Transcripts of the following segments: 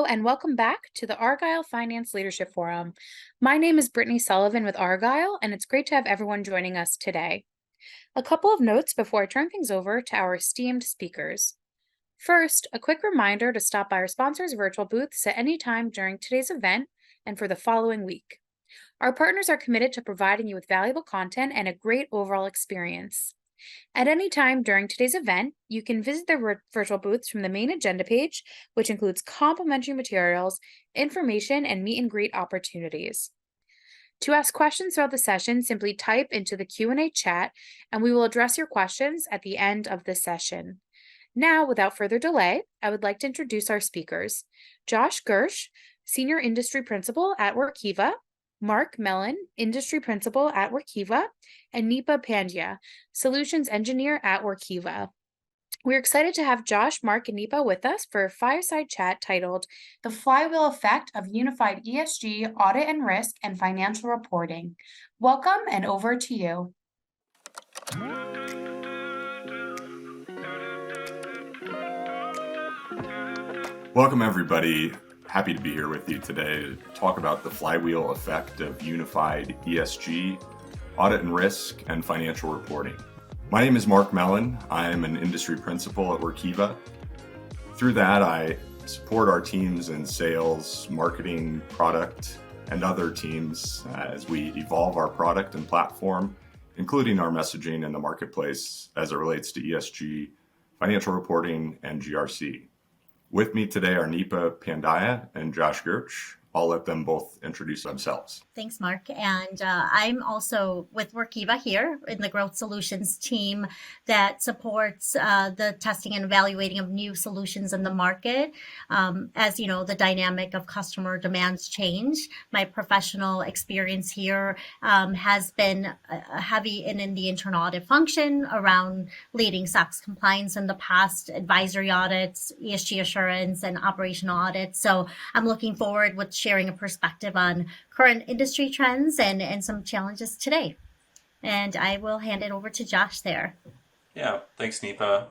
and welcome back to the Argyle Finance Leadership Forum. My name is Brittany Sullivan with Argyle, and it's great to have everyone joining us today. A couple of notes before I turn things over to our esteemed speakers. First, a quick reminder to stop by our sponsors' virtual booths at any time during today's event and for the following week. Our partners are committed to providing you with valuable content and a great overall experience. At any time during today's event, you can visit the virtual booths from the main agenda page, which includes complimentary materials, information, and meet and greet opportunities. To ask questions throughout the session, simply type into the Q&A chat, and we will address your questions at the end of the session. Now, without further delay, I would like to introduce our speakers. Josh Gersh, Senior Industry Principal at Workiva, Mark Mellon, Industry Principal at Workiva, and Nipa Pandya, Solutions Engineer at Workiva. We're excited to have Josh, Mark, and Nipa with us for a fireside chat titled The Flywheel Effect of Unified ESG, Audit and Risk, and Financial Reporting. Welcome, and over to you. Welcome, everybody. Happy to be here with you today to talk about the flywheel effect of unified ESG, audit and risk, and financial reporting. My name is Mark Mellon. I am an industry principal at Workiva. Through that, I support our teams in sales, marketing, product, and other teams as we evolve our product and platform, including our messaging in the marketplace as it relates to ESG, financial reporting, and GRC. With me today are Nipa Pandya and Josh Gersh. I'll let them both introduce themselves. Thanks, Mark. And I'm also with Workiva here in the Growth Solutions team that supports the testing and evaluating of new solutions in the market. As you know, the dynamic of customer demands change. My professional experience here has been heavy in the internal audit function around leading SOX compliance in the past, advisory audits, ESG assurance, and operational audits. So I'm looking forward with sharing a perspective on current industry trends and some challenges today. And I will hand it over to Josh there. Yeah, thanks, Nipa.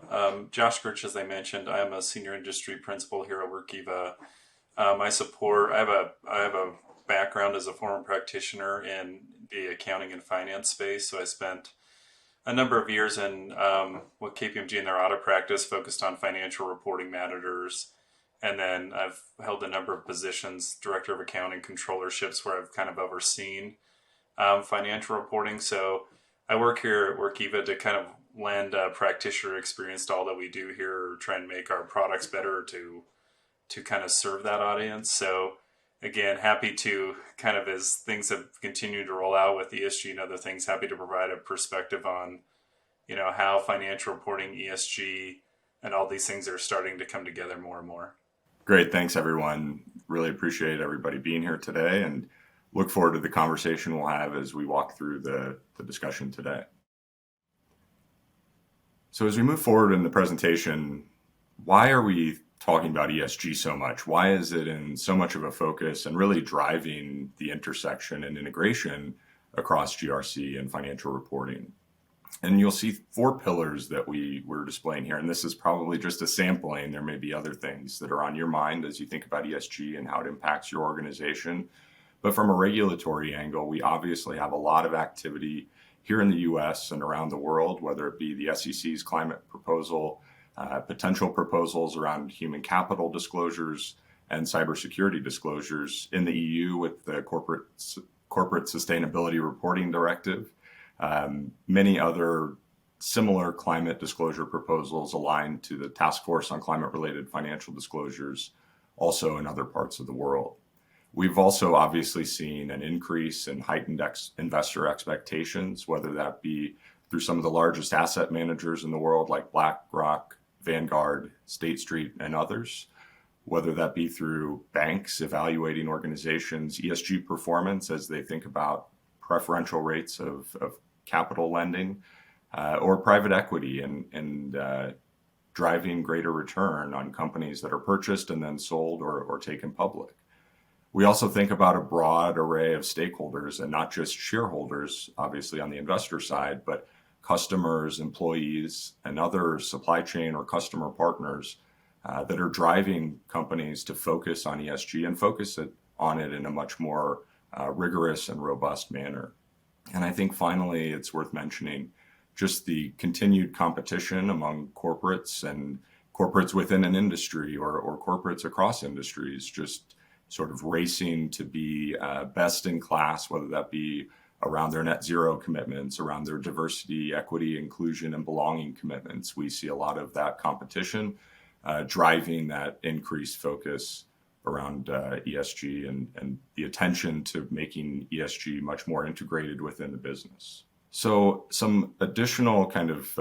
Josh Gersh, as I mentioned, I'm a senior industry principal here at Workiva. I have a background as a former practitioner in the accounting and finance space. So I spent a number of years in with KPMG in their audit practice, focused on financial reporting matters. And then I've held a number of positions, director of accounting, controllerships, where I've kind of overseen financial reporting. So I work here at Workiva to kind of lend practitioner experience to all that we do here, or try and make our products better to kind of serve that audience. So again, happy to kind of, as things have continued to roll out with ESG and other things, happy to provide a perspective on, how financial reporting, ESG, and all these things are starting to come together more and more. Great. Thanks, everyone. Really appreciate everybody being here today and look forward to the conversation we'll have as we walk through the discussion today. So as we move forward in the presentation, why are we talking about ESG so much? Why is it in so much of a focus and really driving the intersection and integration across GRC and financial reporting? And you'll see 4 pillars that we're displaying here. And this is probably just a sampling. There may be other things that are on your mind as you think about ESG and how it impacts your organization. But from a regulatory angle, we obviously have a lot of activity here in the US and around the world, whether it be the SEC's climate proposal, potential proposals around human capital disclosures and cybersecurity disclosures in the EU with the Corporate Sustainability Reporting Directive. Many other similar climate disclosure proposals aligned to the Task Force on Climate-Related Financial Disclosures, also in other parts of the world. We've also obviously seen an increase in heightened investor expectations, whether that be through some of the largest asset managers in the world like BlackRock, Vanguard, State Street, and others, whether that be through banks evaluating organizations' ESG performance as they think about preferential rates of capital lending, or private equity and driving greater return on companies that are purchased and then sold or taken public. We also think about a broad array of stakeholders and not just shareholders, obviously on the investor side, but customers, employees, and other supply chain or customer partners that are driving companies to focus on ESG and on it in a much more rigorous and robust manner. And I think finally, it's worth mentioning just the continued competition among corporates and corporates within an industry or corporates across industries, just sort of racing to be best in class, whether that be around their net zero commitments, around their diversity, equity, inclusion, and belonging commitments. We see a lot of that competition driving that increased focus around ESG and the attention to making ESG much more integrated within the business. So some additional kind of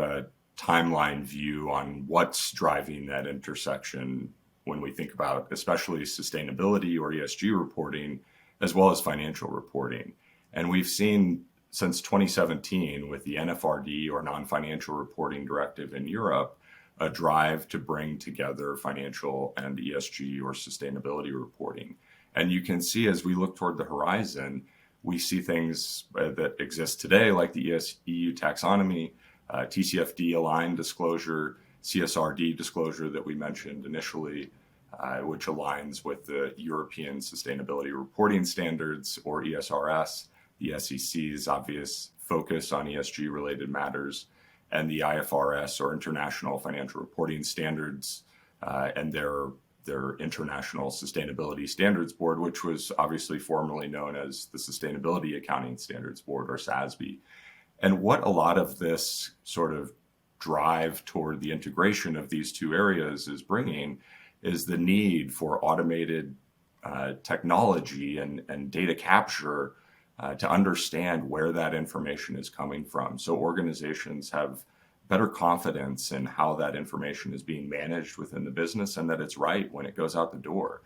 timeline view on what's driving that intersection when we think about especially sustainability or ESG reporting, as well as financial reporting. And we've seen since 2017 with the NFRD or non-financial reporting directive in Europe, a drive to bring together financial and ESG or sustainability reporting. And you can see as we look toward the horizon, we see things that exist today like the EU taxonomy, TCFD aligned disclosure, CSRD disclosure that we mentioned initially, which aligns with the European Sustainability Reporting Standards or ESRS, the SEC's obvious focus on ESG related matters, and the IFRS or International Financial Reporting Standards and their International Sustainability Standards Board, which was obviously formerly known as the Sustainability Accounting Standards Board or SASB. And what a lot of this sort of drive toward the integration of these two areas is bringing is the need for automated technology and data capture to understand where that information is coming from. So organizations have better confidence in how that information is being managed within the business and that it's right when it goes out the door.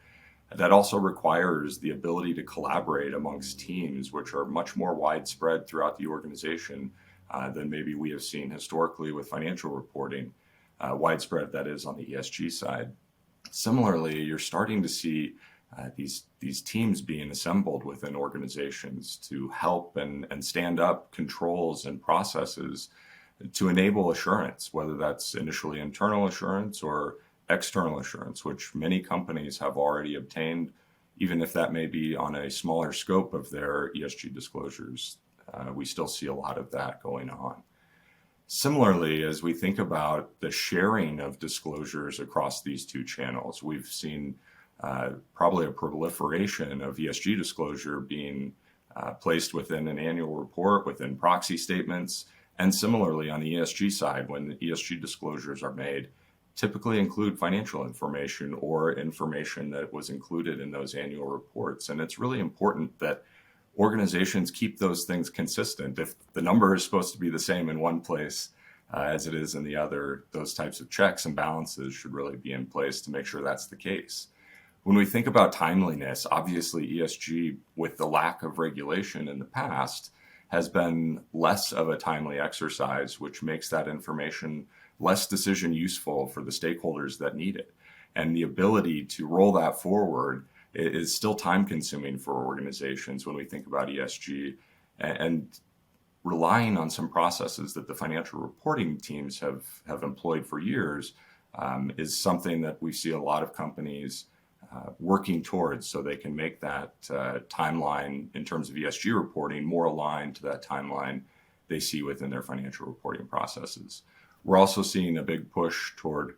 That also requires the ability to collaborate amongst teams, which are much more widespread throughout the organization than maybe we have seen historically with financial reporting, widespread that is on the ESG side. Similarly, you're starting to see these teams being assembled within organizations to help and stand up controls and processes to enable assurance, whether that's initially internal assurance or external assurance, which many companies have already obtained, even if that may be on a smaller scope of their ESG disclosures. We still see a lot of that going on. Similarly, as we think about the sharing of disclosures across these two channels, we've seen probably a proliferation of ESG disclosure being placed within an annual report, within proxy statements, and similarly on the ESG side, when the ESG disclosures are made, typically include financial information or information that was included in those annual reports. And it's really important that organizations keep those things consistent. If the number is supposed to be the same in one place as it is in the other, those types of checks and balances should really be in place to make sure that's the case. When we think about timeliness, obviously ESG, with the lack of regulation in the past, has been less of a timely exercise, which makes that information less decision useful for the stakeholders that need it. And the ability to roll that forward is still time consuming for organizations when we think about ESG, and relying on some processes that the financial reporting teams have employed for years is something that we see a lot of companies working towards, so they can make that timeline in terms of ESG reporting more aligned to that timeline they see within their financial reporting processes. We're also seeing a big push toward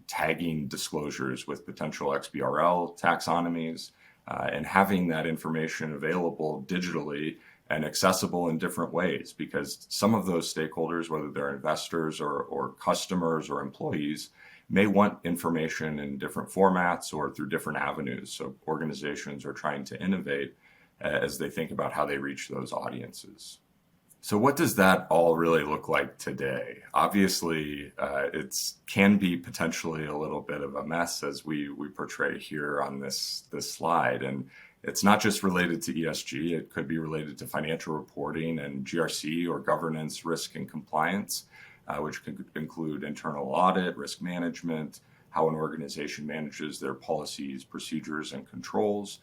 tagging disclosures with potential XBRL taxonomies and having that information available digitally and accessible in different ways, because some of those stakeholders, whether they're investors or customers or employees, may want information in different formats or through different avenues. So organizations are trying to innovate as they think about how they reach those audiences. So what does that all really look like today? Obviously, it can be potentially a little bit of a mess as we portray here on this slide. And it's not just related to ESG, it could be related to financial reporting and GRC or governance, risk and compliance, which could include internal audit, risk management, how an organization manages their policies, procedures, and controls.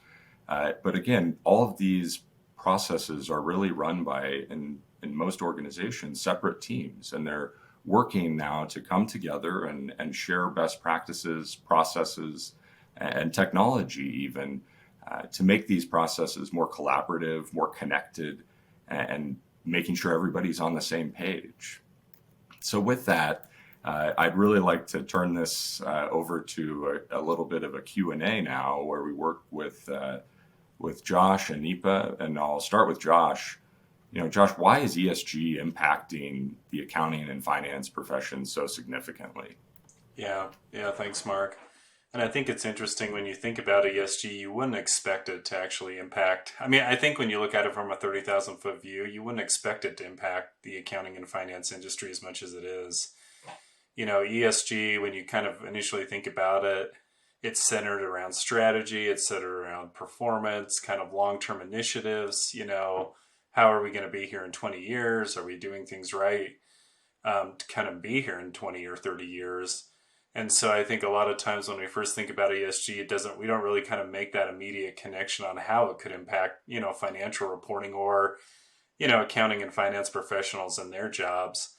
But again, all of these processes are really run by, in most organizations, separate teams, and they're working now to come together and share best practices, processes, and technology even to make these processes more collaborative, more connected, and making sure everybody's on the same page. So with that, I'd really like to turn this over to a little bit of a Q&A now, where we work with Josh and Nipa, and I'll start with Josh. Josh, why is ESG impacting the accounting and finance profession so significantly? Yeah, thanks, Mark. And I think it's interesting when you think about ESG, you wouldn't expect it to actually impact. I mean, I think when you look at it from a 30,000 foot view, you wouldn't expect it to impact the accounting and finance industry as much as it is. ESG, when you kind of initially think about it, it's centered around strategy, it's centered around performance, kind of long-term initiatives. How are we going to be here in 20 years? Are we doing things right to kind of be here in 20 or 30 years? And so I think a lot of times when we first think about ESG, we don't really kind of make that immediate connection on how it could impact, financial reporting or, accounting and finance professionals and their jobs.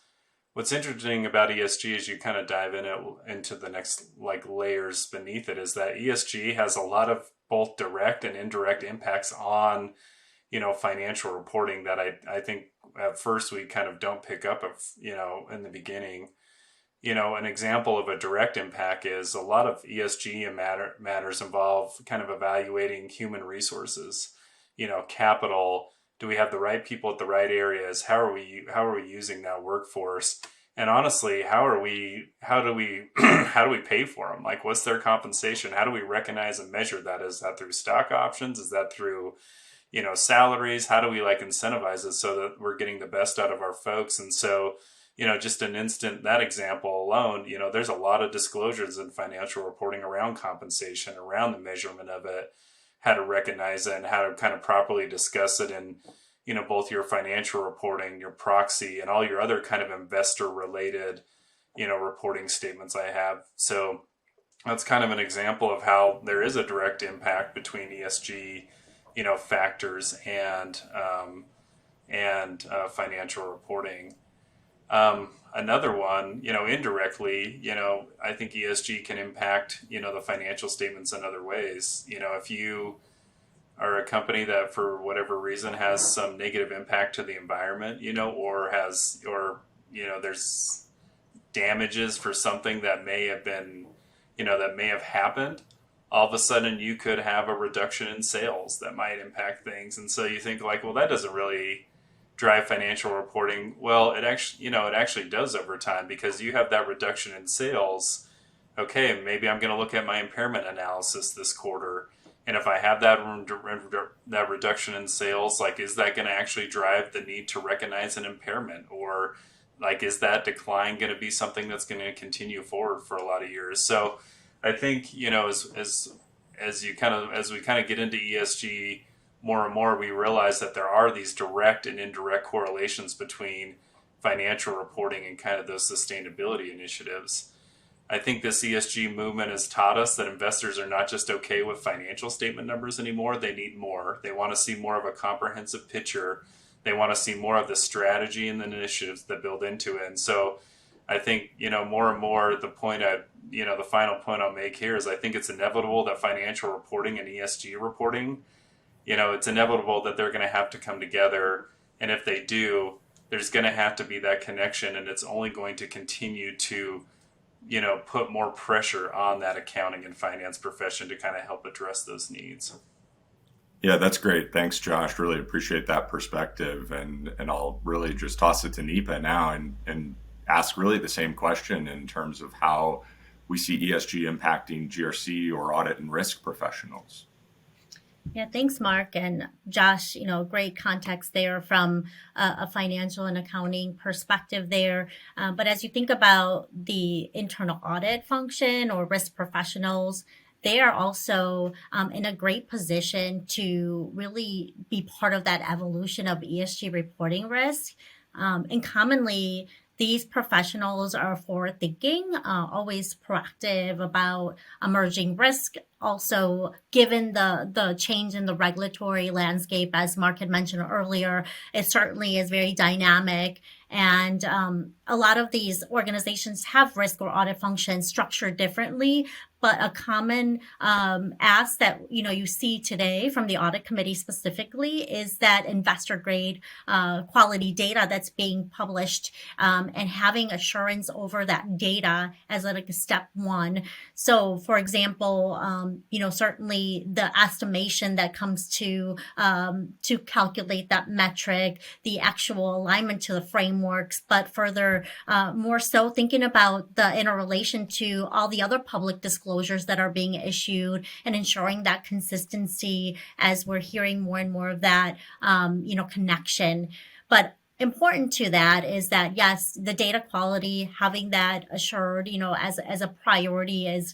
What's interesting about ESG as you kind of dive into the next layers beneath it is that ESG has a lot of both direct and indirect impacts on, financial reporting that I think at first we kind of don't pick up in the beginning. An example of a direct impact is a lot of ESG matters involve kind of evaluating human resources, capital. Do we have the right people at the right areas? How are we using that workforce? And honestly, how do we how do we pay for them? Like, what's their compensation? How do we recognize and measure that? Is that through stock options? Is that through, salaries? How do we incentivize it so that we're getting the best out of our folks? And so, just that example alone, there's a lot of disclosures in financial reporting around compensation, around the measurement of it, how to recognize it, and how to kind of properly discuss it in, both your financial reporting, your proxy, and all your other kind of investor related, reporting statements I have. So that's kind of an example of how there is a direct impact between ESG, factors and financial reporting. Another one, indirectly, I think ESG can impact, the financial statements in other ways. If you are a company that for whatever reason has some negative impact to the environment, or there's damages for something that may have been, that may have happened, all of a sudden you could have a reduction in sales that might impact things. And so you think well, that doesn't really drive financial reporting. Well, it actually does over time, because you have that reduction in sales. Okay, maybe I'm going to look at my impairment analysis this quarter, and if I have that reduction in sales, is that going to actually drive the need to recognize an impairment, or is that decline going to be something that's going to continue forward for a lot of years? So I think as we kind of get into ESG more and more, we realize that there are these direct and indirect correlations between financial reporting and kind of those sustainability initiatives. I think this ESG movement has taught us that investors are not just okay with financial statement numbers anymore. They need more. They want to see more of a comprehensive picture. They want to see more of the strategy and the initiatives that build into it. And so I think, more and more the final point I'll make here is I think it's inevitable that financial reporting and ESG reporting, it's inevitable that they're going to have to come together. And if they do, there's going to have to be that connection, and it's only going to continue to, put more pressure on that accounting and finance profession to kind of help address those needs. Yeah, that's great. Thanks, Josh. Really appreciate that perspective. And I'll really just toss it to Nipa now and ask really the same question in terms of how we see ESG impacting GRC or audit and risk professionals. Yeah, thanks, Mark and Josh. Great context there from a financial and accounting perspective there. But as you think about the internal audit function or risk professionals, they are also in a great position to really be part of that evolution of ESG reporting risk. And commonly, these professionals are forward thinking, always proactive about emerging risk. Also, given the change in the regulatory landscape, as Mark had mentioned earlier, it certainly is very dynamic. And a lot of these organizations have risk or audit functions structured differently. But a common ask that you see today from the audit committee specifically is that investor grade quality data that's being published, and having assurance over that data as like a step one. So, for example, certainly the estimation that comes to calculate that metric, the actual alignment to the frameworks, but further, more so thinking about the interrelation to all the other public disclosures that are being issued and ensuring that consistency as we're hearing more and more of that, connection. But important to that is that, yes, the data quality, having that assured, as a priority is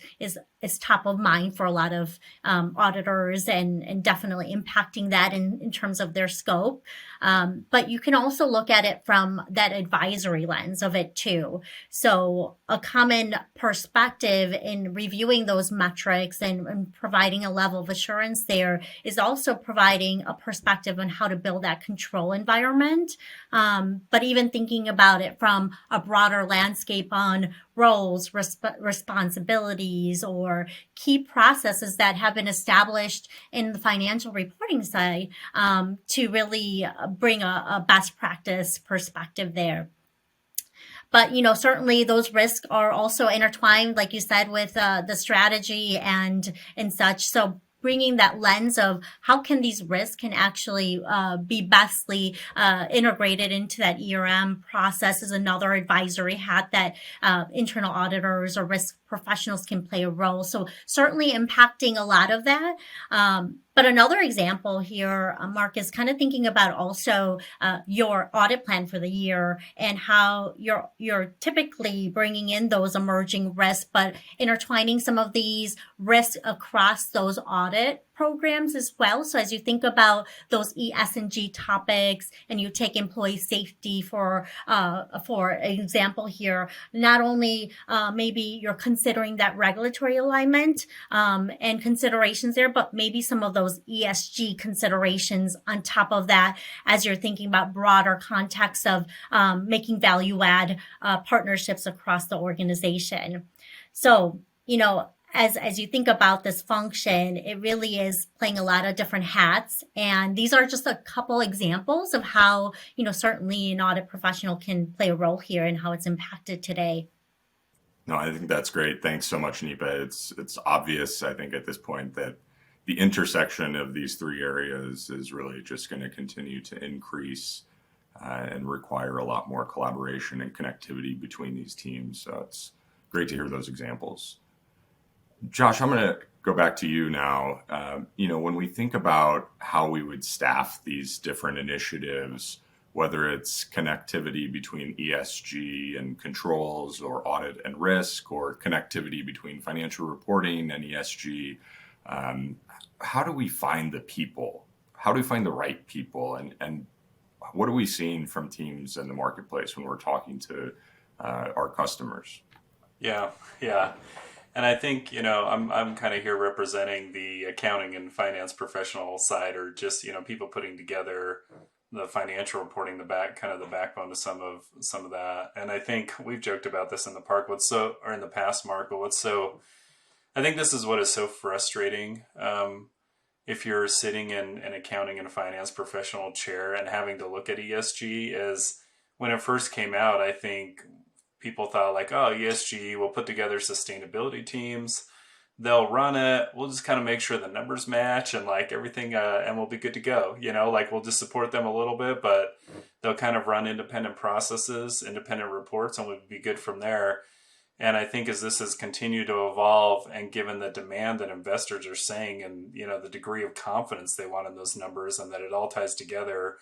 top of mind for a lot of auditors, and definitely impacting that in terms of their scope. But you can also look at it from that advisory lens of it too. So a common perspective in reviewing those metrics and providing a level of assurance there is also providing a perspective on how to build that control environment. But even thinking about it from a broader landscape on roles, responsibilities, or key processes that have been established in the financial reporting side, to really bring a best practice perspective there. But, certainly those risks are also intertwined, like you said, with the strategy and such. So bringing that lens of how can these risks can actually be bestly integrated into that ERM process is another advisory hat that internal auditors or risk professionals can play a role. So certainly impacting a lot of that. But another example here, Mark, is kind of thinking about also your audit plan for the year and how you're typically bringing in those emerging risks, but intertwining some of these risks across those audit programs as well. So as you think about those ESG topics and you take employee safety for example here, not only maybe you're considering that regulatory alignment and considerations there, but maybe some of those ESG considerations on top of that as you're thinking about broader context of making value add partnerships across the organization. So, as you think about this function, it really is playing a lot of different hats. And these are just a couple examples of how, certainly an audit professional can play a role here and how it's impacted today. No, I think that's great. Thanks so much, Nipa. It's obvious, I think, at this point that the intersection of these three areas is really just going to continue to increase and require a lot more collaboration and connectivity between these teams. So it's great to hear those examples. Josh, I'm going to go back to you now. When we think about how we would staff these different initiatives, whether it's connectivity between ESG and controls or audit and risk, or connectivity between financial reporting and ESG, how do we find the people? How do we find the right people? And what are we seeing from teams in the marketplace when we're talking to our customers? Yeah. And I think, I'm kind of here representing the accounting and finance professional side, or just, people putting together the financial reporting, the backbone to some of that. And I think we've joked about this in the past, Mark, but I think this is what is so frustrating. If you're sitting in an accounting and finance professional chair and having to look at ESG, is when it first came out, I think people thought like, oh, ESG, we'll put together sustainability teams. They'll run it. We'll just kind of make sure the numbers match and like everything, and we'll be good to go. We'll just support them a little bit, but they'll kind of run independent processes, independent reports, and we'll be good from there. And I think as this has continued to evolve, and given the demand that investors are saying, and the degree of confidence they want in those numbers, and that it all ties together,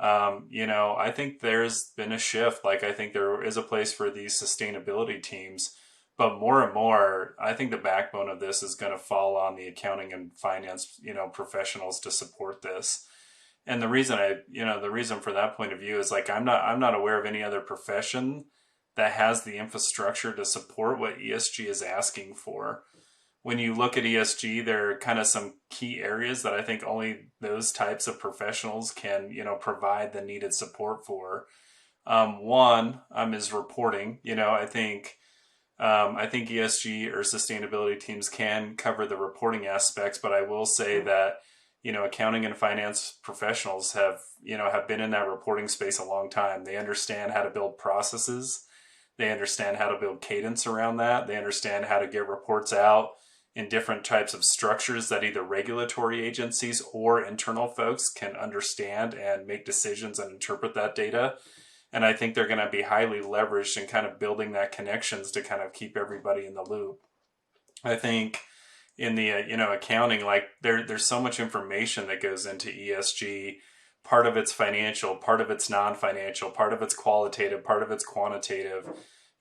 I think there's been a shift. Like, I think there is a place for these sustainability teams, but more and more, I think the backbone of this is going to fall on the accounting and finance, professionals to support this. And the reason for that point of view is like, I'm not aware of any other profession that has the infrastructure to support what ESG is asking for. When you look at ESG, there are kind of some key areas that I think only those types of professionals can, provide the needed support for. One is reporting. I think ESG or sustainability teams can cover the reporting aspects, but I will say that accounting and finance professionals have been in that reporting space a long time. They understand how to build processes. They understand how to build cadence around that. They understand how to get reports out in different types of structures that either regulatory agencies or internal folks can understand and make decisions and interpret that data. And I think they're going to be highly leveraged in kind of building that connections to kind of keep everybody in the loop. I think in the accounting, like there's so much information that goes into ESG. Part of it's financial, part of it's non-financial, part of it's qualitative, part of it's quantitative.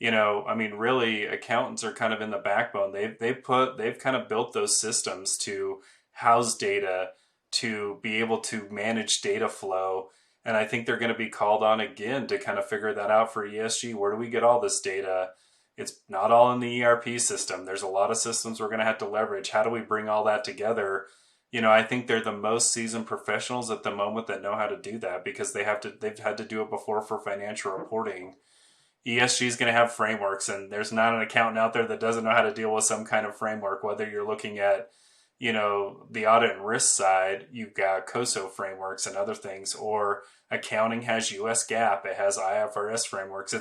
Really, accountants are kind of in the backbone. They've kind of built those systems to house data, to be able to manage data flow. And I think they're going to be called on again to kind of figure that out for ESG. Where do we get all this data? It's not all in the ERP system. There's a lot of systems we're going to have to leverage. How do we bring all that together? I think they're the most seasoned professionals at the moment that know how to do that, because they've had to do it before for financial reporting. ESG is going to have frameworks, and there's not an accountant out there that doesn't know how to deal with some kind of framework. Whether you're looking at, the audit and risk side, you've got COSO frameworks and other things, or accounting has US GAAP, it has IFRS frameworks.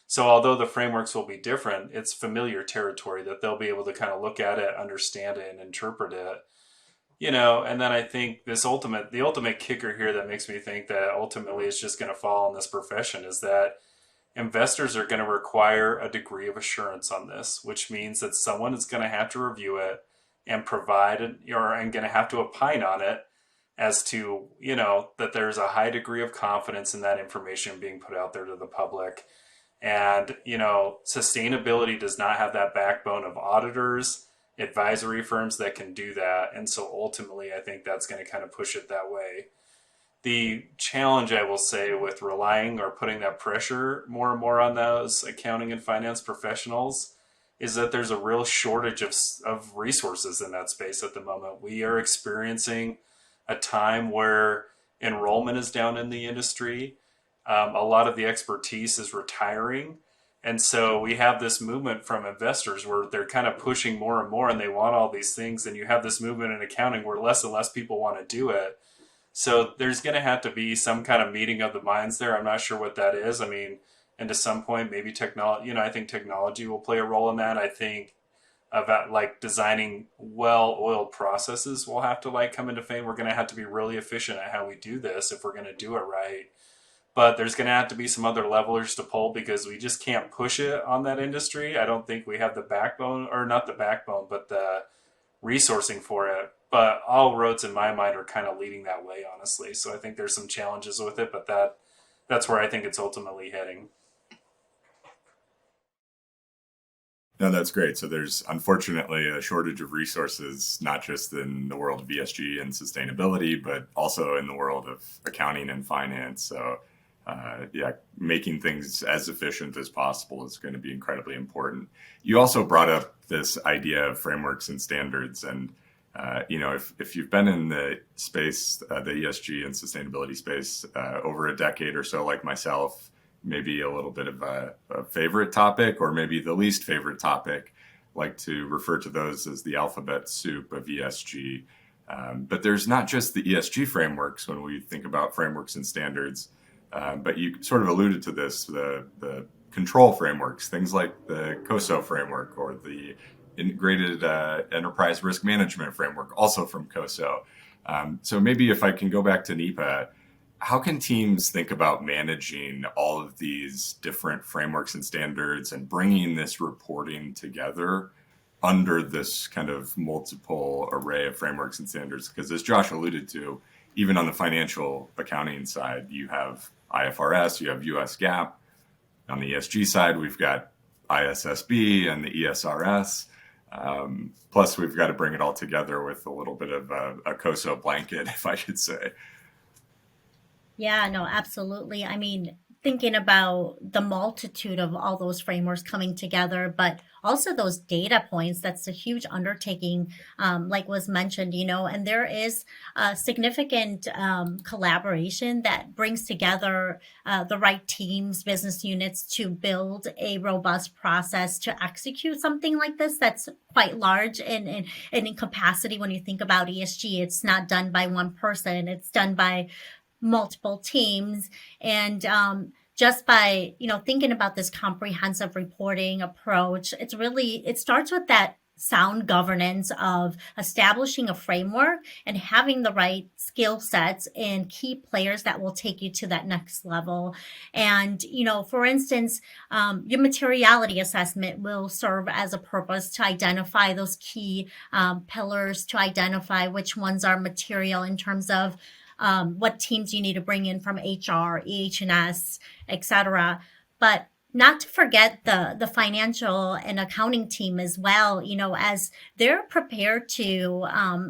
So although the frameworks will be different, it's familiar territory that they'll be able to kind of look at it, understand it, and interpret it. And then I think the ultimate kicker here that makes me think that ultimately it's just going to fall in this profession is that investors are going to require a degree of assurance on this, which means that someone is going to have to review it and provide and going to have to opine on it as to, that there's a high degree of confidence in that information being put out there to the public. And, sustainability does not have that backbone of auditors, advisory firms that can do that. And so ultimately, I think that's going to kind of push it that way. The challenge, I will say, with relying or putting that pressure more and more on those accounting and finance professionals is that there's a real shortage of resources in that space at the moment. We are experiencing a time where enrollment is down in the industry. A lot of the expertise is retiring. And so we have this movement from investors where they're kind of pushing more and more and they want all these things. And you have this movement in accounting where less and less people want to do it. So there's going to have to be some kind of meeting of the minds there. I'm not sure what that is. And to some point, maybe technology, I think technology will play a role in that. I think about like designing well-oiled processes will have to like come into fame. We're going to have to be really efficient at how we do this if we're going to do it right. But there's going to have to be some other levelers to pull because we just can't push it on that industry. I don't think we have the backbone, or not the backbone, but the resourcing for it. But all roads in my mind are kind of leading that way, honestly. So I think there's some challenges with it, but that's where I think it's ultimately heading. No, that's great. So there's unfortunately a shortage of resources, not just in the world of ESG and sustainability, but also in the world of accounting and finance. So making things as efficient as possible is going to be incredibly important. You also brought up this idea of frameworks and standards. And, if you've been in the space, the ESG and sustainability space over a decade or so, like myself, maybe a little bit of a favorite topic or maybe the least favorite topic, like to refer to those as the alphabet soup of ESG. But there's not just the ESG frameworks when we think about frameworks and standards, but you sort of alluded to this, the control frameworks, things like the COSO framework or the Integrated Enterprise Risk Management framework, also from COSO. So maybe if I can go back to NEPA, how can teams think about managing all of these different frameworks and standards and bringing this reporting together under this kind of multiple array of frameworks and standards? Because as Josh alluded to, even on the financial accounting side, you have IFRS, you have US GAAP. On the ESG side, we've got ISSB and the ESRS. Plus, we've got to bring it all together with a little bit of a COSO blanket, if I should say. Yeah, no, absolutely. Thinking about the multitude of all those frameworks coming together, but also those data points. That's a huge undertaking, like was mentioned, and there is a significant collaboration that brings together the right teams, business units to build a robust process to execute something like this that's quite large and in capacity. When you think about ESG, it's not done by one person, it's done by multiple teams. And just by thinking about this comprehensive reporting approach, it starts with that sound governance of establishing a framework and having the right skill sets and key players that will take you to that next level. And for instance, your materiality assessment will serve as a purpose to identify those key pillars, to identify which ones are material in terms of what teams you need to bring in from HR, EH&S, etc. But not to forget the financial and accounting team as well, as they're prepared to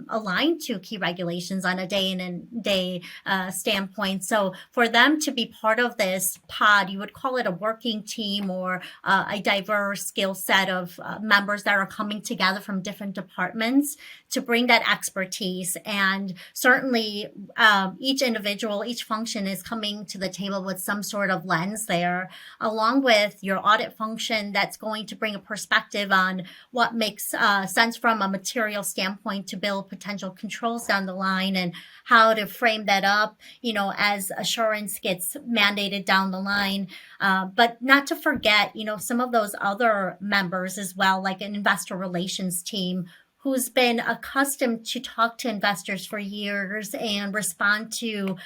align to key regulations on a day in and day standpoint. So for them to be part of this pod, you would call it a working team or a diverse skill set of members that are coming together from different departments to bring that expertise. And certainly each individual, each function is coming to the table with some sort of lens there, along with your audit function that's going to bring a perspective on what makes sense from a material standpoint to build potential controls down the line and how to frame that up, as assurance gets mandated down the line. But not to forget, some of those other members as well, like an investor relations team who's been accustomed to talk to investors for years and respond to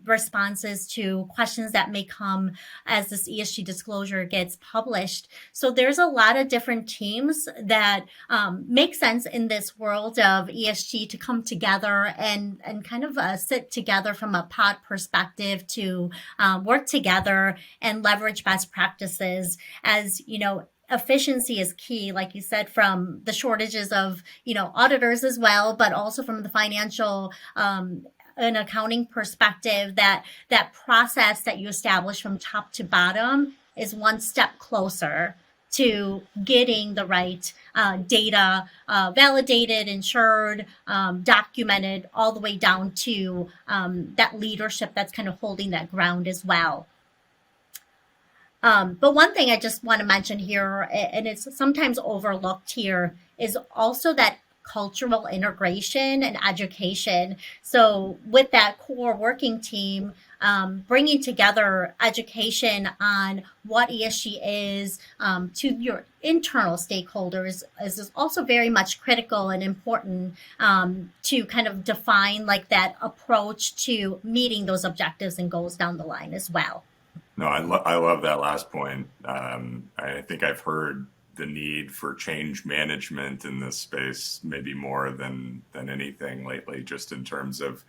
responses to questions that may come as this ESG disclosure gets published. So there's a lot of different teams that make sense in this world of ESG to come together and kind of sit together from a pod perspective to work together and leverage best practices. As efficiency is key, like you said, from the shortages of, auditors as well, but also from the financial and accounting perspective, that process that you establish from top to bottom is one step closer to getting the right data validated, insured, documented, all the way down to that leadership that's kind of holding that ground as well. But one thing I just want to mention here, and it's sometimes overlooked here, is also that cultural integration and education. So with that core working team, bringing together education on what ESG is to your internal stakeholders is also very much critical and important to kind of define like that approach to meeting those objectives and goals down the line as well. No, I love that last point. I think I've heard the need for change management in this space maybe more than anything lately, just in terms of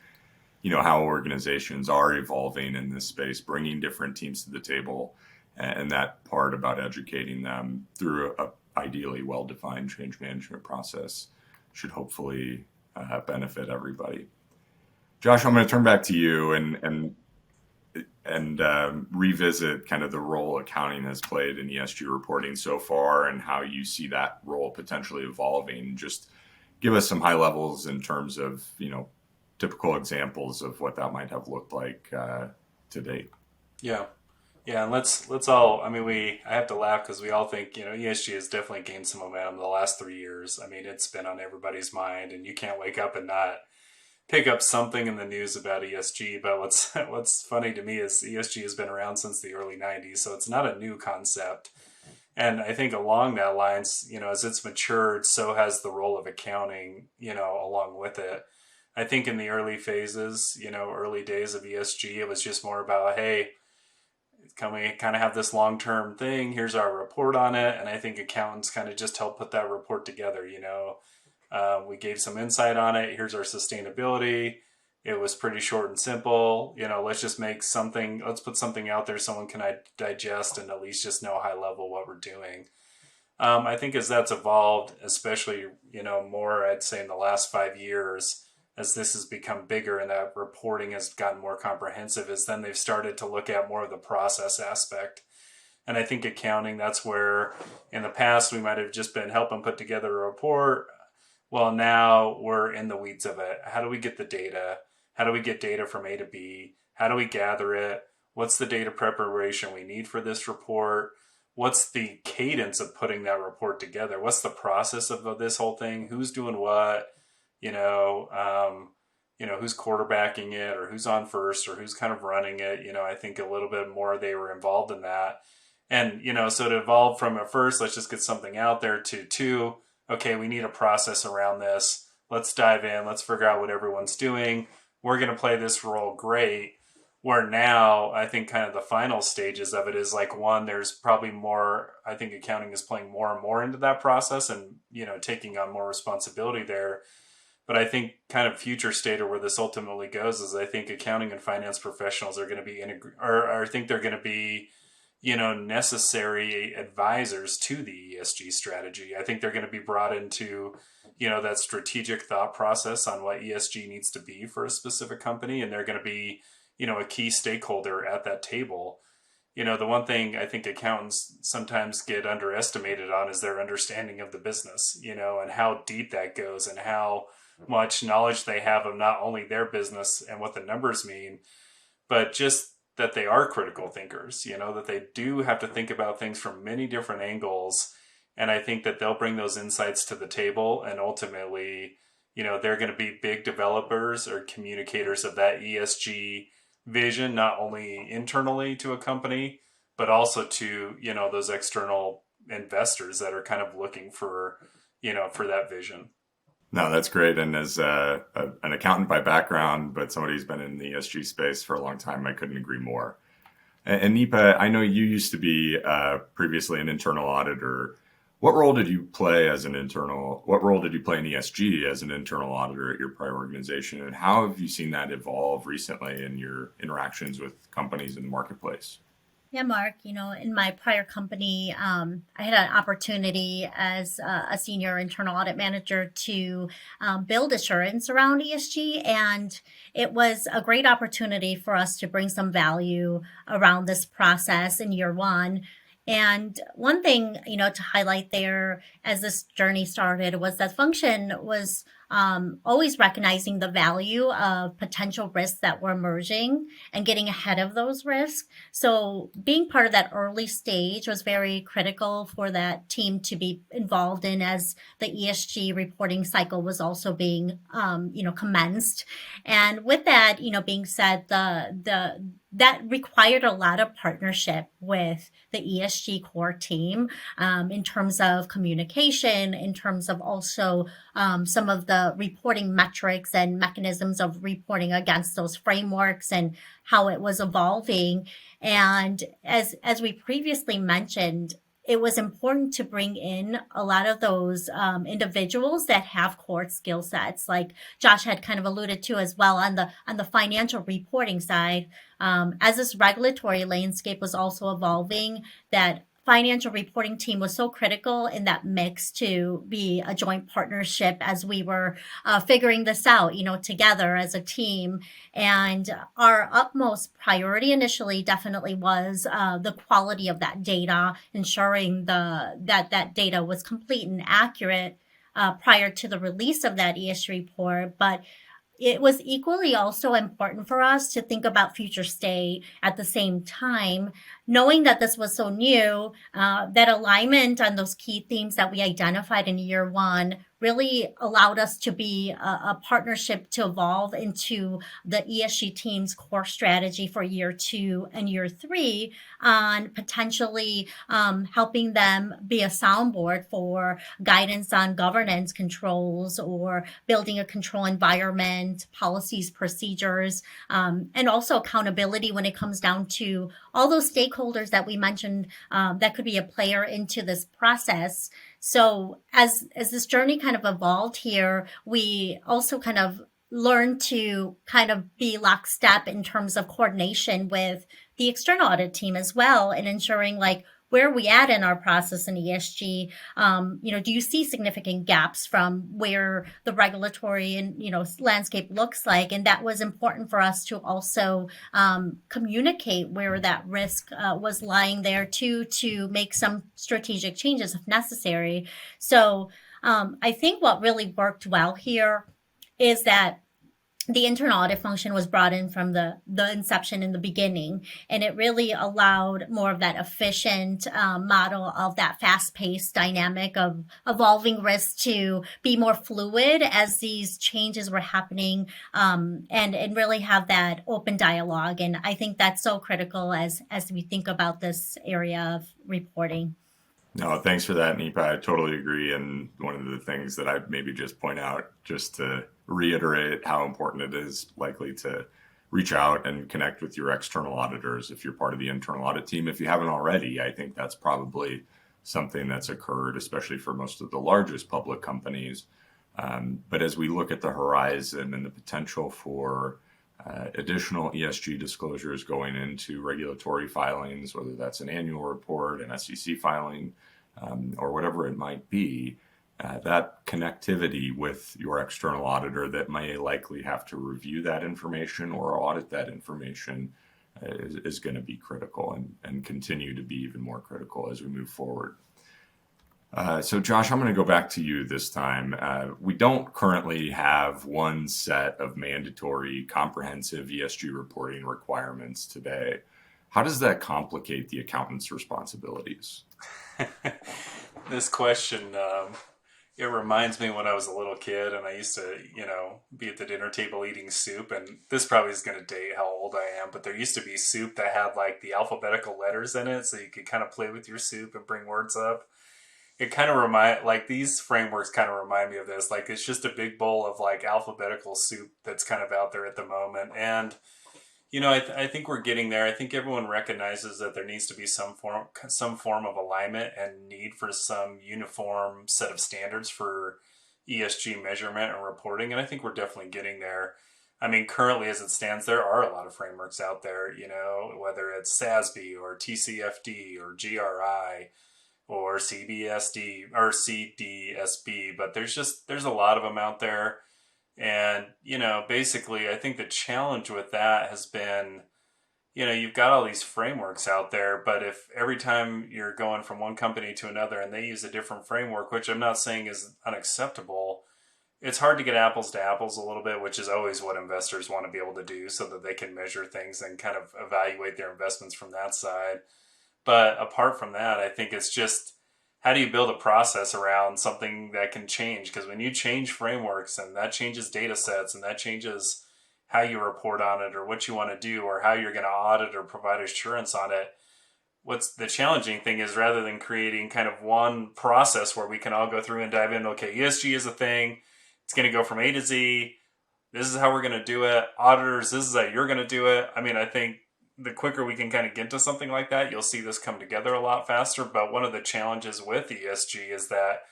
how organizations are evolving in this space, bringing different teams to the table, and that part about educating them through a ideally well-defined change management process should hopefully benefit everybody. Josh, I'm going to turn back to you and revisit kind of the role accounting has played in ESG reporting so far and how you see that role potentially evolving. Just give us some high levels in terms of, typical examples of what that might have looked like to date. Yeah. And let's all, I have to laugh because we all think, ESG has definitely gained some momentum in the last 3 years. It's been on everybody's mind, and you can't wake up and not pick up something in the news about ESG. But what's funny to me is ESG has been around since the early 90s, so it's not a new concept. And I think along that lines, as it's matured, so has the role of accounting, along with it. I think in the early phases, early days of ESG, it was just more about, hey, can we kind of have this long-term thing? Here's our report on it. And I think accountants kind of just help put that report together. We gave some insight on it. Here's our sustainability. It was pretty short and simple. Let's just let's put something out there someone can digest and at least just know high level what we're doing. I think as that's evolved, especially, more, I'd say in the last 5 years, as this has become bigger and that reporting has gotten more comprehensive, is then they've started to look at more of the process aspect. And I think accounting, that's where in the past we might have just been helping put together a report. Well, now we're in the weeds of it. How do we get the data? How do we get data from A to B? How do we gather it? What's the data preparation we need for this report? What's the cadence of putting that report together? What's the process of this whole thing? Who's doing what? You know, who's quarterbacking it, or who's on first, or who's kind of running it. I think a little bit more they were involved in that. And, so to evolve from at first, let's just get something out there, to two, okay, we need a process around this. Let's dive in. Let's figure out what everyone's doing. We're going to play this role great. Where now, I think kind of the final stages of it is like, one, there's probably more, I think accounting is playing more and more into that process and, taking on more responsibility there. But I think kind of future state, or where this ultimately goes, is I think accounting and finance professionals are going to be, or I think they're going to be, necessary advisors to the ESG strategy. I think they're going to be brought into, that strategic thought process on what ESG needs to be for a specific company. And they're going to be, a key stakeholder at that table. The one thing I think accountants sometimes get underestimated on is their understanding of the business, and how deep that goes, and how much knowledge they have of not only their business and what the numbers mean, but just that they are critical thinkers, that they do have to think about things from many different angles. And I think that they'll bring those insights to the table, and ultimately, they're going to be big developers or communicators of that ESG vision, not only internally to a company, but also to, those external investors that are kind of looking for, for that vision. No, that's great. And as an accountant by background, but somebody who's been in the ESG space for a long time, I couldn't agree more. And Nipa, I know you used to be previously an internal auditor. What role did you play in ESG as an internal auditor at your prior organization? And how have you seen that evolve recently in your interactions with companies in the marketplace? Yeah, Mark, in my prior company, I had an opportunity as a senior internal audit manager to build assurance around ESG. And it was a great opportunity for us to bring some value around this process in year one. And one thing, to highlight there as this journey started was that function was always recognizing the value of potential risks that were emerging and getting ahead of those risks. So being part of that early stage was very critical for that team to be involved in, as the ESG reporting cycle was also being, commenced. And with that, being said, that required a lot of partnership with the ESG core team in terms of communication, in terms of also some of the reporting metrics and mechanisms of reporting against those frameworks and how it was evolving. And as we previously mentioned, it was important to bring in a lot of those individuals that have core skill sets, like Josh had kind of alluded to as well on the financial reporting side. As this regulatory landscape was also evolving, that financial reporting team was so critical in that mix to be a joint partnership as we were figuring this out, together as a team. And our utmost priority initially definitely was the quality of that data, ensuring that data was complete and accurate prior to the release of that ESG report. But it was equally also important for us to think about future state at the same time, knowing that this was so new, that alignment on those key themes that we identified in year one really allowed us to be a partnership to evolve into the ESG team's core strategy for year 2 and year 3 on potentially helping them be a soundboard for guidance on governance controls or building a control environment, policies, procedures, and also accountability when it comes down to all those stakeholders that we mentioned that could be a player into this process. So as this journey kind of evolved here, we also kind of learned to kind of be lockstep in terms of coordination with the external audit team as well, and ensuring like where are we at in our process in ESG? Do you see significant gaps from where the regulatory and, landscape looks like? And that was important for us to also communicate where that risk was lying there to make some strategic changes if necessary. So I think what really worked well here is that the internal audit function was brought in from the inception in the beginning, and it really allowed more of that efficient model of that fast-paced dynamic of evolving risk to be more fluid as these changes were happening, and really have that open dialogue. And I think that's so critical as we think about this area of reporting. No, thanks for that, Nipa. I totally agree. And one of the things that I'd maybe just point out, just to reiterate how important it is likely to reach out and connect with your external auditors if you're part of the internal audit team. If you haven't already, I think that's probably something that's occurred, especially for most of the largest public companies. But as we look at the horizon and the potential for additional ESG disclosures going into regulatory filings, whether that's an annual report, an SEC filing, or whatever it might be, that connectivity with your external auditor that may likely have to review that information or audit that information is going to be critical and continue to be even more critical as we move forward. So Josh, I'm going to go back to you this time. We don't currently have one set of mandatory comprehensive ESG reporting requirements today. How does that complicate the accountant's responsibilities? This question, it reminds me when I was a little kid and I used to, be at the dinner table eating soup. And this probably is going to date how old I am, but there used to be soup that had like the alphabetical letters in it. So you could kind of play with your soup and bring words up. It kind of these frameworks kind of remind me of this. Like it's just a big bowl of like alphabetical soup that's kind of out there at the moment. And, I think we're getting there. I think everyone recognizes that there needs to be some form of alignment and need for some uniform set of standards for ESG measurement and reporting. And I think we're definitely getting there. I mean, currently as it stands, there are a lot of frameworks out there, whether it's SASB or TCFD or GRI or CBSD or CDSB, but there's a lot of them out there. And, basically I think the challenge with that has been, you've got all these frameworks out there, but if every time you're going from one company to another and they use a different framework, which I'm not saying is unacceptable, it's hard to get apples to apples a little bit, which is always what investors want to be able to do so that they can measure things and kind of evaluate their investments from that side. But apart from that, I think it's just, how do you build a process around something that can change? Because when you change frameworks and that changes data sets and that changes how you report on it or what you want to do or how you're going to audit or provide assurance on it, what's the challenging thing is rather than creating kind of one process where we can all go through and dive in, okay, ESG is a thing. It's going to go from A to Z. This is how we're going to do it. Auditors, this is how you're going to do it. I mean, I think the quicker we can kind of get to something like that, you'll see this come together a lot faster. But one of the challenges with ESG is that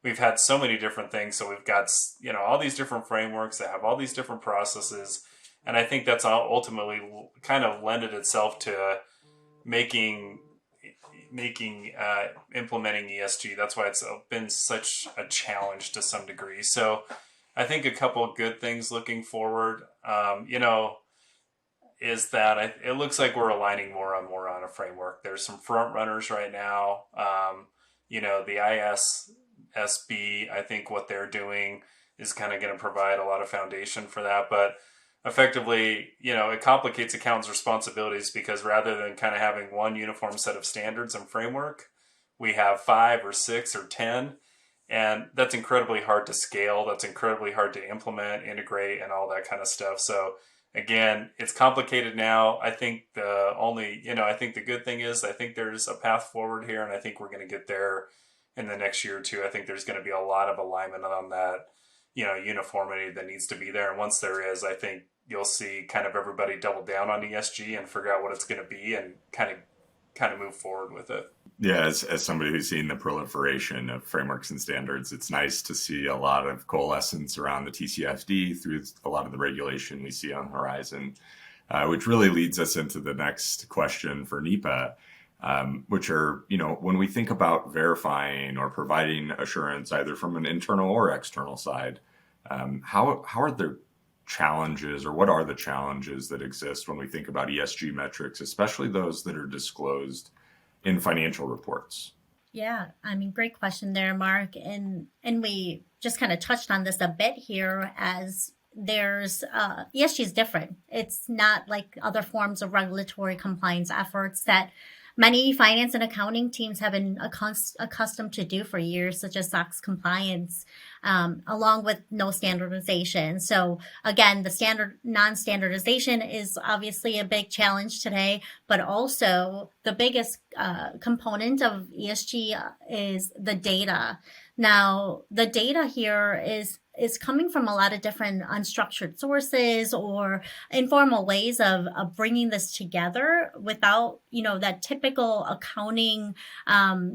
we've had so many different things. So we've got, all these different frameworks that have all these different processes. And I think that's ultimately kind of lended itself to implementing ESG. That's why it's been such a challenge to some degree. So I think a couple of good things looking forward, is that it looks like we're aligning more on a framework. There's some front runners right now. The ISSB, I think what they're doing is kind of going to provide a lot of foundation for that. But effectively, it complicates accountants' responsibilities because rather than kind of having one uniform set of standards and framework, we have 5 or 6 or 10. And that's incredibly hard to scale. That's incredibly hard to implement, integrate, and all that kind of stuff. So again, it's complicated now. I think I think the good thing is I think there's a path forward here, and I think we're going to get there in the next year or two. I think there's going to be a lot of alignment on that, uniformity that needs to be there. And once there is, I think you'll see kind of everybody double down on ESG and figure out what it's going to be and kind of move forward with it. Yeah, as somebody who's seen the proliferation of frameworks and standards, it's nice to see a lot of coalescence around the TCFD through a lot of the regulation we see on the horizon, which really leads us into the next question for Nipa. which are, when we think about verifying or providing assurance either from an internal or external side, how are the challenges, or what are the challenges that exist when we think about ESG metrics, especially those that are disclosed in financial reports? Yeah, I mean, great question there, Mark. And we just kind of touched on this a bit here as there's ESG is different. It's not like other forms of regulatory compliance efforts that many finance and accounting teams have been accustomed to do for years, such as SOX compliance, along with no standardization. So again, the non-standardization is obviously a big challenge today, but also the biggest component of ESG is the data. Now, the data here is coming from a lot of different unstructured sources or informal ways of bringing this together without, that typical accounting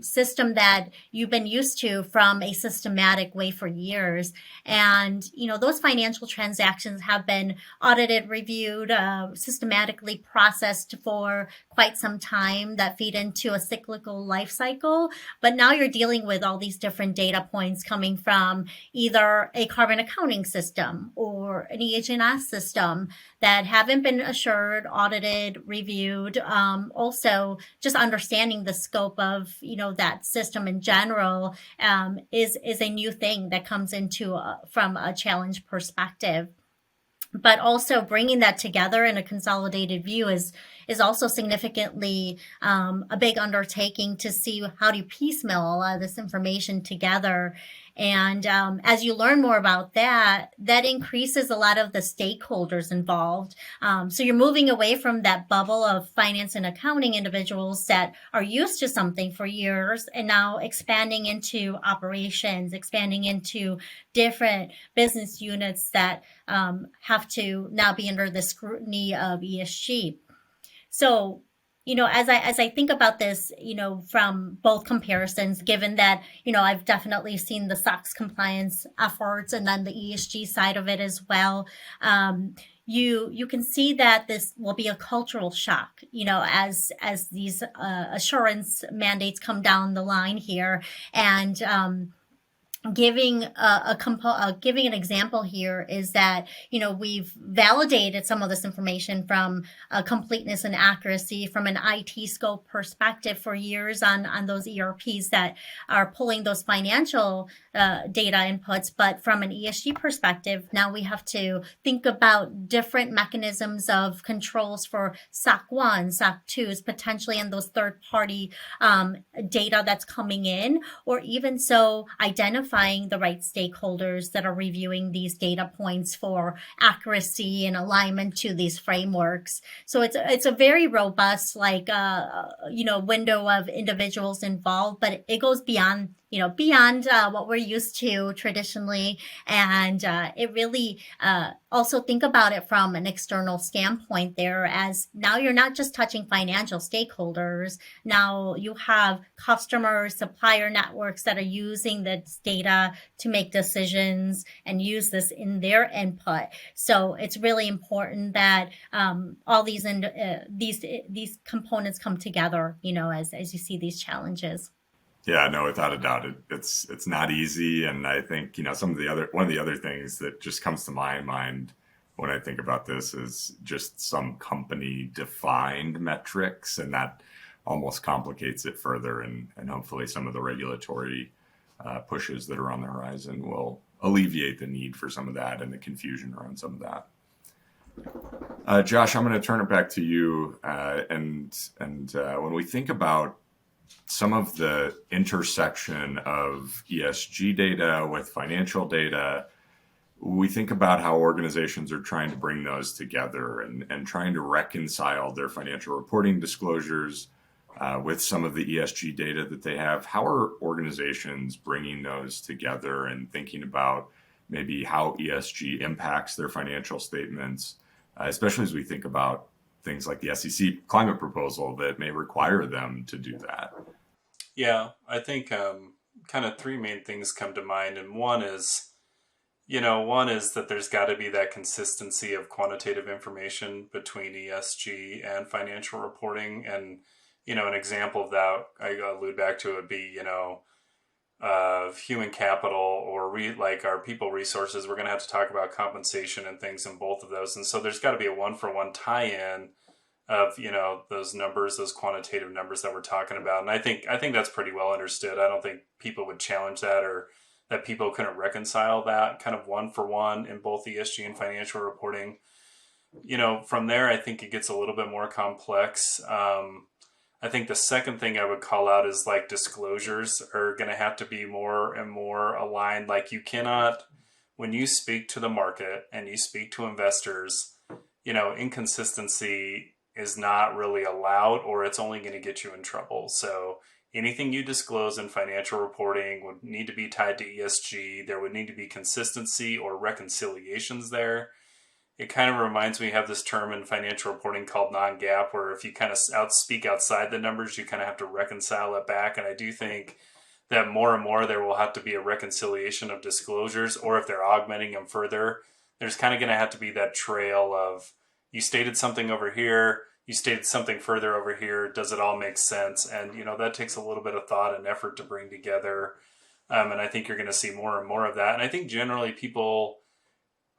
system that you've been used to from a systematic way for years. And, those financial transactions have been audited, reviewed, systematically processed for quite some time that feed into a cyclical life cycle. But now you're dealing with all these different data points coming from either a carbon accounting system or an EH&S system that haven't been assured, audited, reviewed. Also, just understanding the scope of that system in general is a new thing that comes into from a challenge perspective. But also bringing that together in a consolidated view is also significantly a big undertaking to see how do you piecemeal a lot of this information together. And as you learn more about that increases a lot of the stakeholders involved. So you're moving away from that bubble of finance and accounting individuals that are used to something for years and now expanding into operations, expanding into different business units that have to now be under the scrutiny of ESG. So, as I think about this, from both comparisons, given that, I've definitely seen the SOX compliance efforts and then the ESG side of it as well. You can see that this will be a cultural shock, as these assurance mandates come down the line here. And giving giving an example here is that we've validated some of this information from completeness and accuracy from an IT scope perspective for years on those ERPs that are pulling those financial data inputs, but from an ESG perspective, now we have to think about different mechanisms of controls for SOC 1, SOC 2s, potentially in those third party data that's coming in, or even so identifying the right stakeholders that are reviewing these data points for accuracy and alignment to these frameworks. So it's a very robust window of individuals involved, but it goes beyond what we're used to traditionally. And it really also think about it from an external standpoint there, as now you're not just touching financial stakeholders. Now you have customers, supplier networks that are using this data to make decisions and use this in their input. So it's really important that all these components come together, as you see these challenges. Yeah, no, without a doubt, it's not easy, and I think one of the other things that just comes to my mind when I think about this is just some company defined metrics, and that almost complicates it further. And hopefully, some of the regulatory pushes that are on the horizon will alleviate the need for some of that and the confusion around some of that. Josh, I'm going to turn it back to you, and when we think about some of the intersection of ESG data with financial data, we think about how organizations are trying to bring those together and trying to reconcile their financial reporting disclosures with some of the ESG data that they have. How are organizations bringing those together and thinking about maybe how ESG impacts their financial statements, especially as we think about things like the SEC climate proposal that may require them to do that? Yeah, I think kind of three main things come to mind. And one is that there's got to be that consistency of quantitative information between ESG and financial reporting. And, an example of that I allude back to would be, human capital or like our people resources. We're going to have to talk about compensation and things in both of those. And so there's got to be a one-for-one tie-in of, those numbers, those quantitative numbers that we're talking about. And I think that's pretty well understood. I don't think people would challenge that, or that people couldn't reconcile that kind of one for one in both ESG and financial reporting. From there, I think it gets a little bit more complex. I think the second thing I would call out is like disclosures are going to have to be more and more aligned. Like you cannot, when you speak to the market and you speak to investors, inconsistency is not really allowed, or it's only going to get you in trouble. So anything you disclose in financial reporting would need to be tied to ESG. There would need to be consistency or reconciliations there. It kind of reminds me, we have this term in financial reporting called non-GAAP, where if you kind of speak outside the numbers, you kind of have to reconcile it back. And I do think that more and more there will have to be a reconciliation of disclosures, or if they're augmenting them further, there's kind of going to have to be that trail of, you stated something over here, you stated something further over here, does it all make sense? And, that takes a little bit of thought and effort to bring together. And I think you're going to see more and more of that. And I think generally people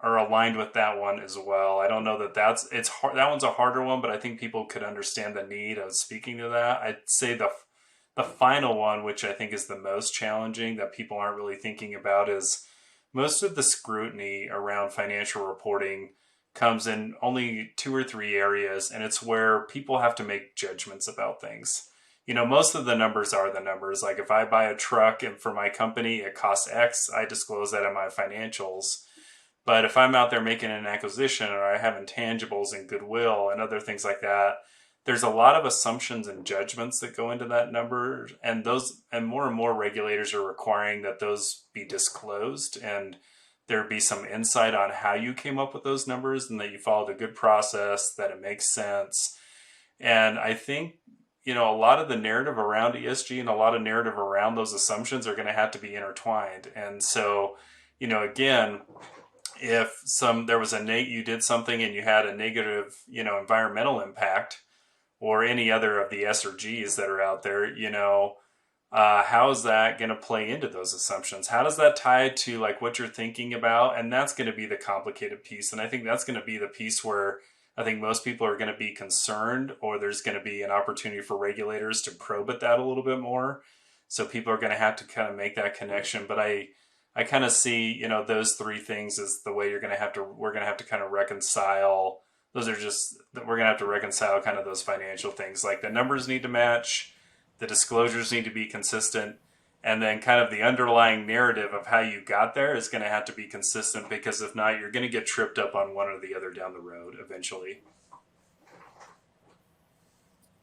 are aligned with that one as well. I don't know that it's hard. That one's a harder one, but I think people could understand the need of speaking to that. I'd say the final one, which I think is the most challenging that people aren't really thinking about, is most of the scrutiny around financial reporting comes in only 2 or 3 areas, and it's where people have to make judgments about things. Most of the numbers are the numbers. Like if I buy a truck and for my company, it costs X, I disclose that in my financials. But if I'm out there making an acquisition, or I have intangibles and goodwill and other things like that, there's a lot of assumptions and judgments that go into that number. And more regulators are requiring that those be disclosed, and there be some insight on how you came up with those numbers, and that you followed a good process, that it makes sense. And I think, a lot of the narrative around ESG and a lot of narrative around those assumptions are going to have to be intertwined. And so, again, if you did something and you had a negative, environmental impact, or any other of the S or Gs that are out there, how is that going to play into those assumptions? How does that tie to like what you're thinking about? And that's going to be the complicated piece. And I think that's going to be the piece where I think most people are going to be concerned, or there's going to be an opportunity for regulators to probe at that a little bit more. So people are going to have to kind of make that connection. But I kind of see, those 3 things as the way we're going to have to kind of reconcile. We're going to have to reconcile kind of those financial things. Like the numbers need to match, the disclosures need to be consistent, and then kind of the underlying narrative of how you got there is going to have to be consistent, because if not, you're going to get tripped up on one or the other down the road eventually.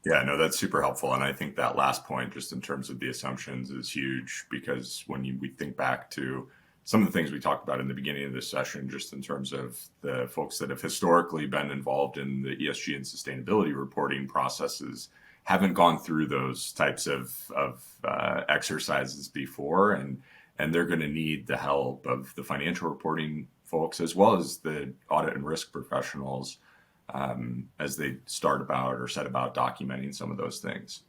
Yeah, no, that's super helpful. And I think that last point, just in terms of the assumptions, is huge, because when we think back to some of the things we talked about in the beginning of this session, just in terms of the folks that have historically been involved in the ESG and sustainability reporting processes, haven't gone through those types of exercises before, and they're going to need the help of the financial reporting folks, as well as the audit and risk professionals, as they set about documenting some of those things.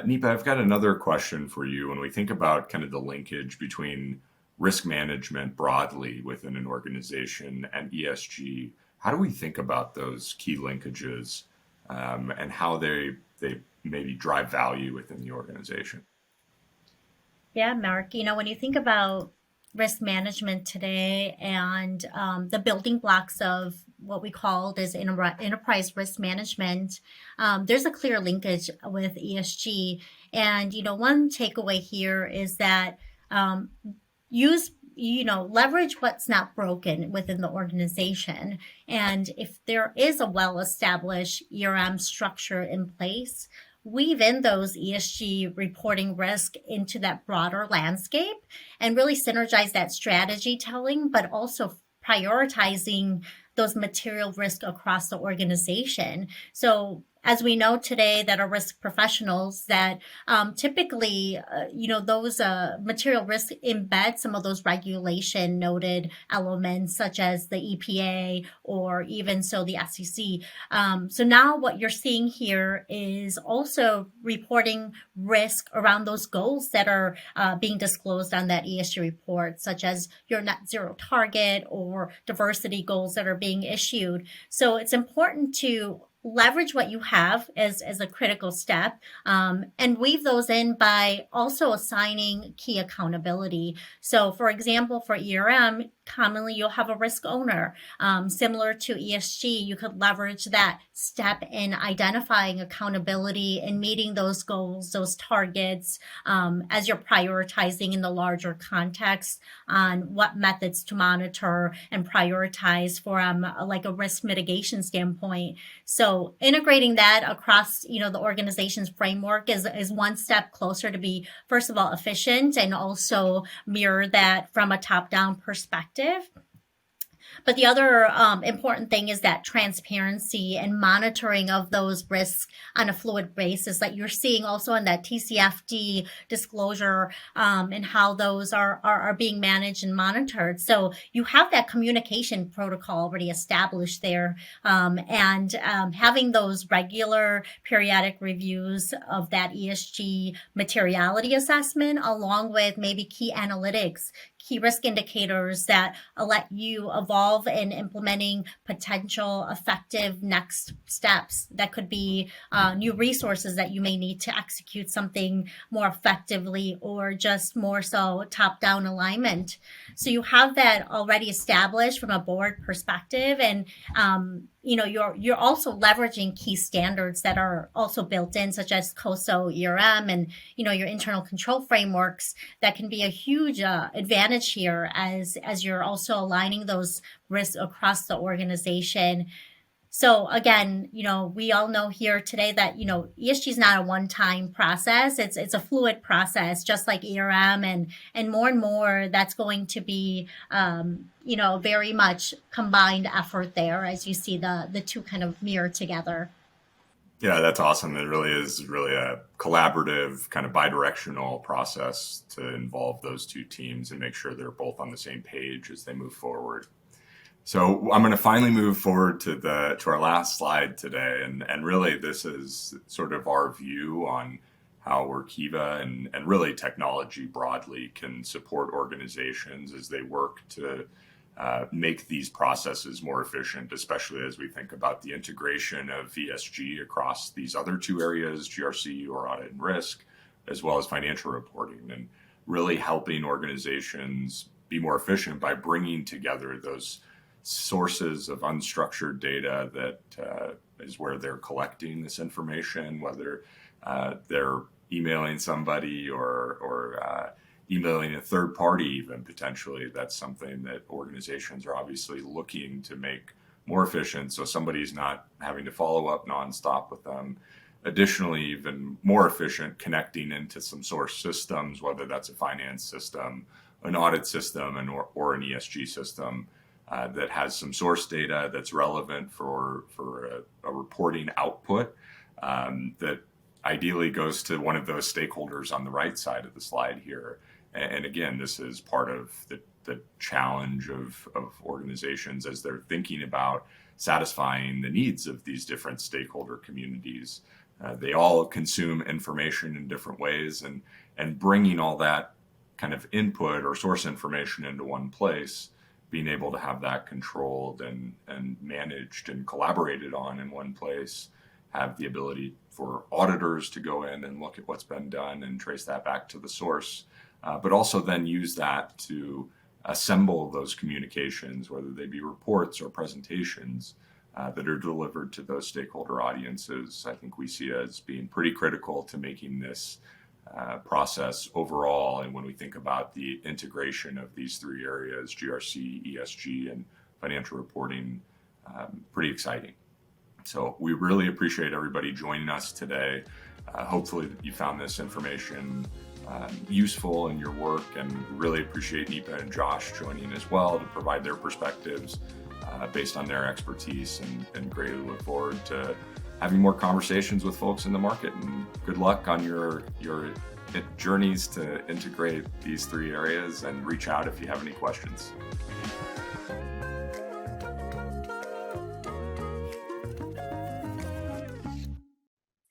Nipa, I've got another question for you. When we think about kind of the linkage between risk management broadly within an organization and ESG, how do we think about those key linkages, and how they maybe drive value within the organization? Yeah, Mark, when you think about risk management today and the building blocks of what we call as enterprise risk management, there's a clear linkage with ESG. And, one takeaway here is that leverage what's not broken within the organization. And if there is a well-established structure in place, weave in those ESG reporting risk into that broader landscape and really synergize that strategy telling, but also prioritizing those material risk across the organization. So as we know today that are risk professionals, that typically, those material risk embed some of those regulation noted elements, such as the EPA or even so the SEC. So now what you're seeing here is also reporting risk around those goals that are being disclosed on that ESG report, such as your net zero target or diversity goals that are being issued. So it's important to leverage what you have as a critical step, and weave those in by also assigning key accountability. So for example, for ERM, commonly you'll have a risk owner. Similar to ESG, you could leverage that step in identifying accountability and meeting those goals, those targets, as you're prioritizing in the larger context on what methods to monitor and prioritize from like a risk mitigation standpoint. So integrating that across, the organization's framework is one step closer to be, first of all, efficient, and also mirror that from a top-down perspective. But the other important thing is that transparency and monitoring of those risks on a fluid basis that you're seeing also in that TCFD disclosure, and how those are being managed and monitored. So you have that communication protocol already established there, and having those regular periodic reviews of that ESG materiality assessment, along with maybe key analytics, key risk indicators that let you evolve in implementing potential effective next steps. That could be new resources that you may need to execute something more effectively, or just more so top-down alignment. So you have that already established from a board perspective, and you're also leveraging key standards that are also built in, such as COSO, ERM, and your internal control frameworks that can be a huge advantage here as you're also aligning those risks across the organization. So again, we all know here today that, ESG is not a one-time process. It's a fluid process, just like ERM, and more that's going to be, very much combined effort there, as you see the two kind of mirror together. Yeah, that's awesome. It really is a collaborative, kind of bidirectional process to involve those two teams and make sure they're both on the same page as they move forward. So I'm going to finally move forward to our last slide today, and really this is sort of our view on how Workiva and really technology broadly can support organizations as they work to make these processes more efficient, especially as we think about the integration of ESG across these other two areas, GRC or audit and risk, as well as financial reporting, and really helping organizations be more efficient by bringing together those sources of unstructured data that is where they're collecting this information, whether they're emailing somebody or emailing a third party even potentially. That's something that organizations are obviously looking to make more efficient, so somebody's not having to follow up nonstop with them. Additionally, even more efficient, connecting into some source systems, whether that's a finance system, an audit system, or an ESG system that has some source data that's relevant for a reporting output that ideally goes to one of those stakeholders on the right side of the slide here. And again, this is part of the challenge of organizations as they're thinking about satisfying the needs of these different stakeholder communities. They all consume information in different ways, and bringing all that kind of input or source information into one place, being able to have that controlled and managed and collaborated on in one place, have the ability for auditors to go in and look at what's been done and trace that back to the source, but also then use that to assemble those communications, whether they be reports or presentations that are delivered to those stakeholder audiences. I think we see as being pretty critical to making this process overall. And when we think about the integration of these three areas, GRC, ESG, and financial reporting, pretty exciting. So we really appreciate everybody joining us today. Hopefully you found this information useful in your work, and really appreciate Nipa and Josh joining as well to provide their perspectives based on their expertise, and greatly look forward to having more conversations with folks in the market. And good luck on your journeys to integrate these 3 areas, and reach out if you have any questions.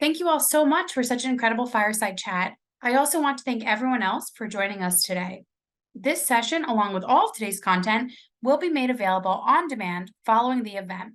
Thank you all so much for such an incredible fireside chat. I also want to thank everyone else for joining us today. This session, along with all of today's content, will be made available on demand following the event.